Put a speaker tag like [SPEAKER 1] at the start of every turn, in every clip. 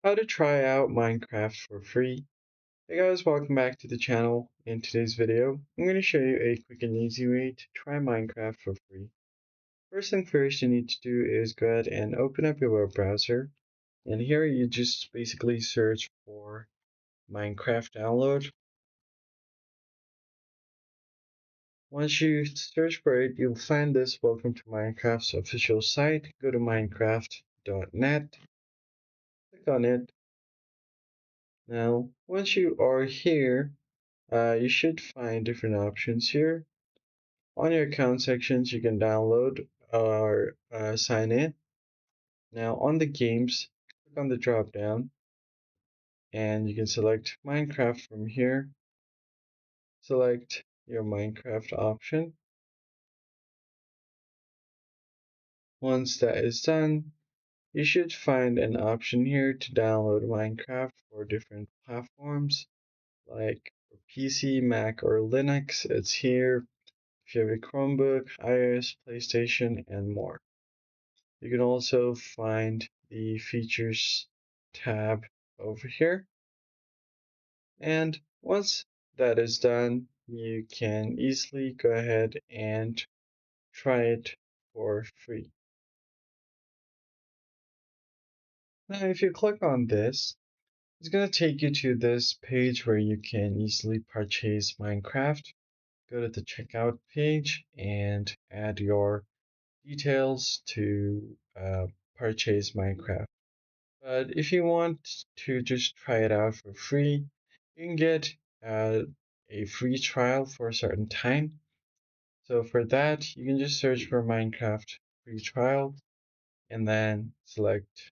[SPEAKER 1] How to try out Minecraft for free. Hey guys, welcome back to the channel. In today's video, I'm going to show you a quick and easy way to try Minecraft for free. First thing first you need to do is go ahead and open up your web browser. And here you just basically search for Minecraft download. Once you search for it, you'll find this Welcome to Minecraft's official site. Go to minecraft.net, click on it. Now, once you are here, you should find different options here. On your account sections, you can download or sign in. Now on the games, click on the drop down and you can select Minecraft from here. Select your Minecraft option. Once that is done, you should find an option here to download Minecraft for different platforms like PC, Mac, or Linux. It's here. If you have a Chromebook, iOS, PlayStation, and more. You can also find the features tab over here. And once that is done, you can easily go ahead and try it for free. Now, if you click on this, it's going to take you to this page where you can easily purchase Minecraft. Go to the checkout page and add your details to purchase Minecraft. But if you want to just try it out for free, you can get a free trial for a certain time. So for that, you can just search for Minecraft free trial and then select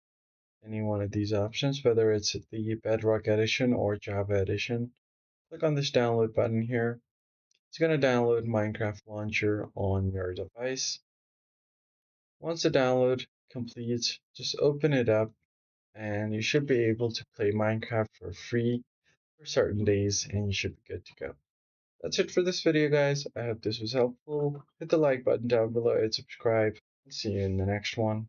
[SPEAKER 1] any one of these options, whether it's the Bedrock Edition or Java Edition. Click on this download button here. It's going to download Minecraft Launcher on your device. Once the download completes, just open it up and you should be able to play Minecraft for free for certain days and you should be good to go. That's it for this video, guys. I hope this was helpful. Hit the like button down below and subscribe. See you in the next one.